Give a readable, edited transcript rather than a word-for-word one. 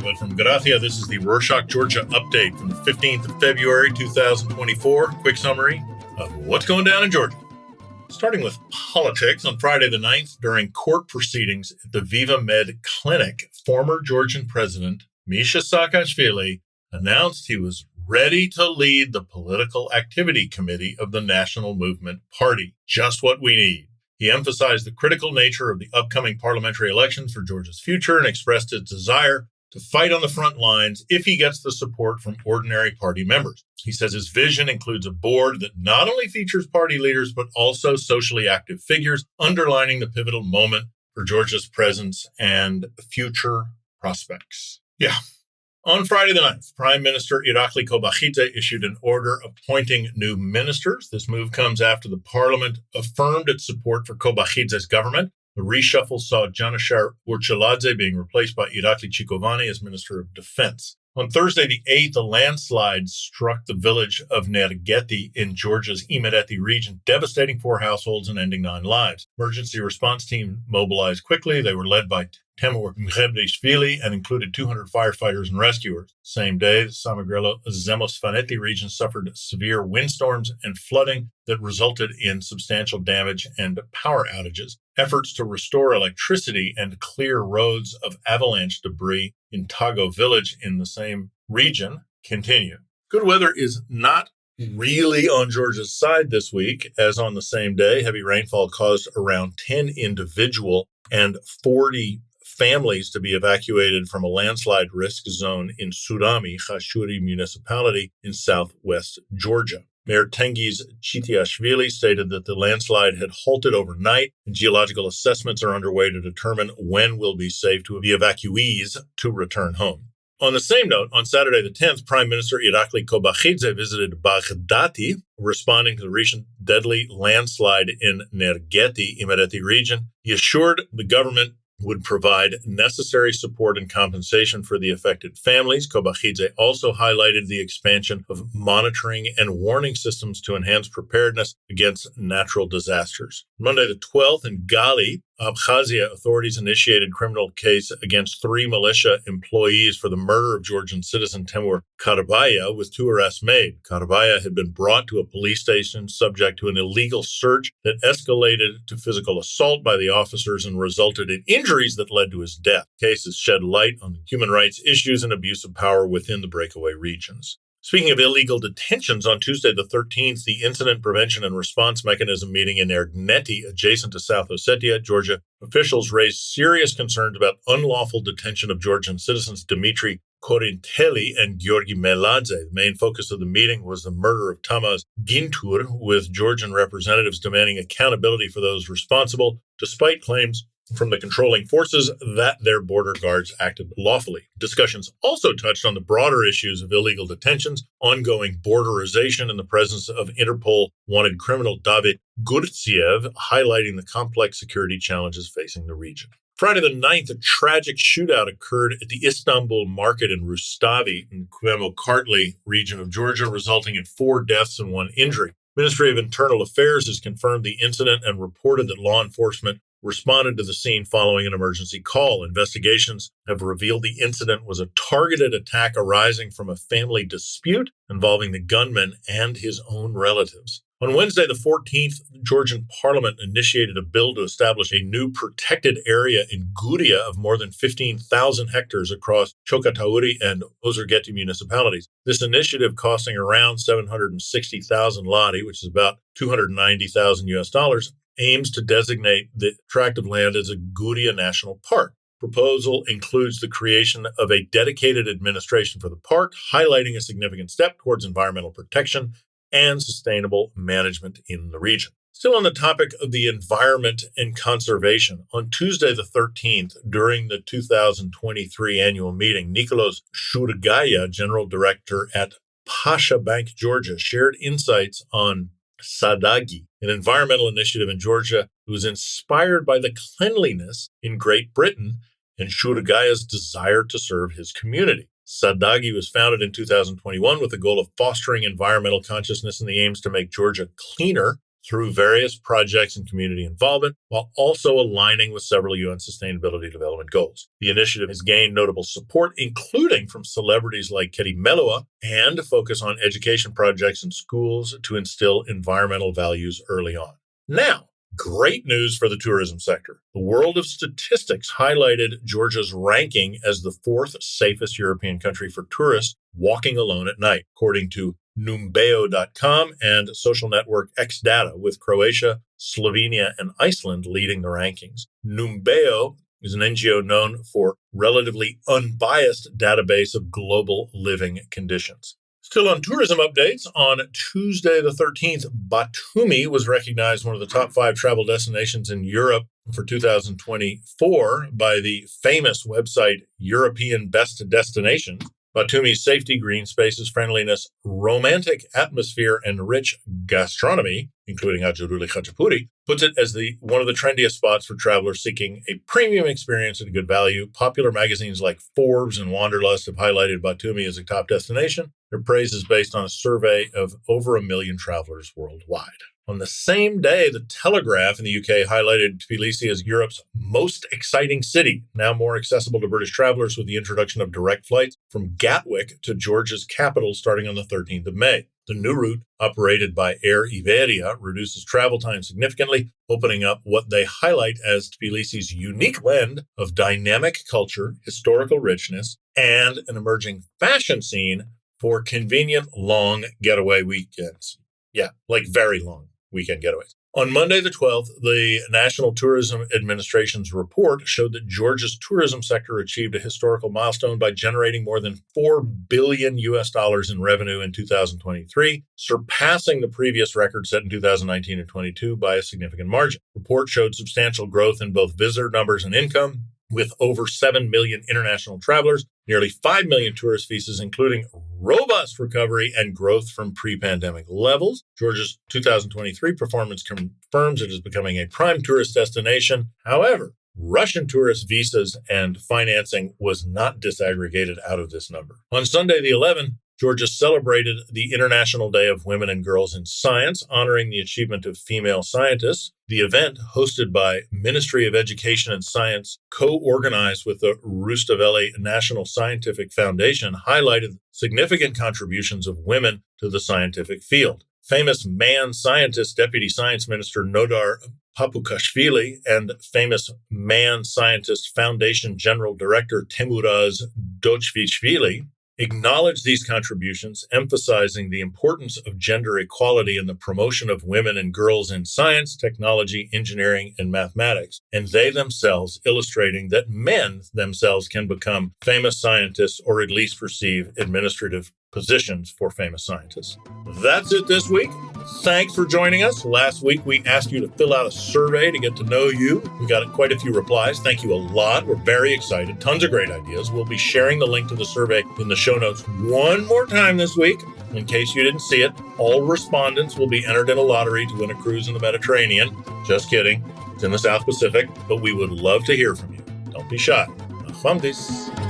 but from Gracia, this is the Rorschach, Georgia update from the 15th of February, 2024. Quick summary of what's going down in Georgia. Starting with politics, on Friday the 9th, during court proceedings at the Viva Med Clinic, former Georgian president Misha Saakashvili announced he was ready to lead the political activity committee of the National Movement Party. Just what we need. He emphasized the critical nature of the upcoming parliamentary elections for Georgia's future and expressed his desire to fight on the front lines if he gets the support from ordinary party members. He says his vision includes a board that not only features party leaders, but also socially active figures, underlining the pivotal moment for Georgia's presence and future prospects. On Friday the 9th, Prime Minister Irakli Kobakhidze issued an order appointing new ministers. This move comes after the parliament affirmed its support for Kobakhidze's government. The reshuffle saw Janashar Urchaladze being replaced by Irakli Chikovani as Minister of Defense. On Thursday the 8th, a landslide struck the village of Nergeti in Georgia's Imereti region, devastating 4 households and ending 9 lives. Emergency response team mobilized quickly. They were led by Imereti and included 200 firefighters and rescuers. Same day, the Samegrelo-Zemosvaneti region suffered severe windstorms and flooding that resulted in substantial damage and power outages. Efforts to restore electricity and clear roads of avalanche debris in Tago village in the same region continue. Good weather is not really on Georgia's side this week, as on the same day, heavy rainfall caused around 10 individual and 40 families to be evacuated from a landslide risk zone in Surami, Khashuri municipality in southwest Georgia. Mayor Tengiz Chitiashvili stated that the landslide had halted overnight and geological assessments are underway to determine when will be safe to the evacuees to return home. On the same note, on Saturday the 10th, Prime Minister Irakli Kobakhidze visited Baghdati, responding to the recent deadly landslide in Nergeti, Imereti region. He assured the government would provide necessary support and compensation for the affected families. Kobakhidze also highlighted the expansion of monitoring and warning systems to enhance preparedness against natural disasters. Monday the 12th in Gali, Abkhazia, authorities initiated criminal case against 3 militia employees for the murder of Georgian citizen Temur Karabaya, with 2 arrests made. Karabaya had been brought to a police station subject to an illegal search that escalated to physical assault by the officers and resulted in injuries that led to his death. Cases shed light on human rights issues and abuse of power within the breakaway regions. Speaking of illegal detentions, on Tuesday the 13th, the Incident Prevention and Response Mechanism meeting in Ergneti, adjacent to South Ossetia, Georgia, officials raised serious concerns about unlawful detention of Georgian citizens Dmitry Korinteli and Georgi Meladze. The main focus of the meeting was the murder of Tamaz Gintur, with Georgian representatives demanding accountability for those responsible, despite claims from the controlling forces that their border guards acted lawfully. Discussions also touched on the broader issues of illegal detentions, ongoing borderization, and the presence of Interpol-wanted criminal David Gurtsiev, highlighting the complex security challenges facing the region. Friday the 9th, a tragic shootout occurred at the Istanbul market in Rustavi in Kvemo-Kartli region of Georgia, resulting in 4 deaths and 1 injury. Ministry of Internal Affairs has confirmed the incident and reported that law enforcement responded to the scene following an emergency call. Investigations have revealed the incident was a targeted attack arising from a family dispute involving the gunman and his own relatives. On Wednesday, the 14th, Georgian Parliament initiated a bill to establish a new protected area in Guria of more than 15,000 hectares across Chokatauri and Ozurgeti municipalities. This initiative, costing around 760,000 lari, which is about $290,000, aims to designate the tract of land as a Guria National Park. Proposal includes the creation of a dedicated administration for the park, highlighting a significant step towards environmental protection and sustainable management in the region. Still on the topic of the environment and conservation, on Tuesday the 13th, during the 2023 annual meeting, Nicholas Shurgaya, General Director at Pasha Bank, Georgia, shared insights on Sadagi, an environmental initiative in Georgia that was inspired by the cleanliness in Great Britain and Shurgaya's desire to serve his community. Sadagi was founded in 2021 with the goal of fostering environmental consciousness and the aims to make Georgia cleaner through various projects and community involvement, while also aligning with several UN Sustainability Development Goals. The initiative has gained notable support, including from celebrities like Keri Melua, and focus on education projects in schools to instill environmental values early on. Now, great news for the tourism sector. The world of statistics highlighted Georgia's ranking as the 4th safest European country for tourists walking alone at night, according to Numbeo.com and social network Xdata, with Croatia, Slovenia, and Iceland leading the rankings. Numbeo is an NGO known for relatively unbiased database of global living conditions. Still on tourism updates, on Tuesday the 13th, Batumi was recognized one of the top 5 travel destinations in Europe for 2024 by the famous website European Best Destinations. Batumi's safety, green spaces, friendliness, romantic atmosphere, and rich gastronomy, including Hajjuruli Khachapuri, puts it as one of the trendiest spots for travelers seeking a premium experience at a good value. Popular magazines like Forbes and Wanderlust have highlighted Batumi as a top destination. Their praise is based on a survey of over 1 million travelers worldwide. On the same day, the Telegraph in the UK highlighted Tbilisi as Europe's most exciting city, now more accessible to British travelers with the introduction of direct flights from Gatwick to Georgia's capital starting on the 13th of May. The new route, operated by Air Iberia, reduces travel time significantly, opening up what they highlight as Tbilisi's unique blend of dynamic culture, historical richness, and an emerging fashion scene for convenient, long getaway weekends. Yeah, like very long weekend getaways. On Monday the 12th, the National Tourism Administration's report showed that Georgia's tourism sector achieved a historical milestone by generating more than $4 billion in revenue in 2023, surpassing the previous record set in 2019 and 22 by a significant margin. The report showed substantial growth in both visitor numbers and income, with over 7 million international travelers, nearly 5 million tourist visas, including robust recovery and growth from pre-pandemic levels. Georgia's 2023 performance confirms it is becoming a prime tourist destination. However, Russian tourist visas and financing was not disaggregated out of this number. On Sunday the 11th, Georgia celebrated the International Day of Women and Girls in Science, honoring the achievement of female scientists. The event, hosted by Ministry of Education and Science, co-organized with the Rustaveli National Scientific Foundation, highlighted significant contributions of women to the scientific field. Famous man scientist, Deputy Science Minister Nodar Papukashvili, and famous man scientist Foundation General Director Temuraz Dochvishvili acknowledged these contributions, emphasizing the importance of gender equality and the promotion of women and girls in science, technology, engineering, and mathematics, and they themselves illustrating that men themselves can become famous scientists or at least receive administrative positions for famous scientists. That's it this week. Thanks for joining us. Last week, we asked you to fill out a survey to get to know you. We got quite a few replies. Thank you a lot. We're very excited. Tons of great ideas. We'll be sharing the link to the survey in the show notes one more time this week. In case you didn't see it, all respondents will be entered in a lottery to win a cruise in the Mediterranean. Just kidding. It's in the South Pacific, but we would love to hear from you. Don't be shy. Afamdis.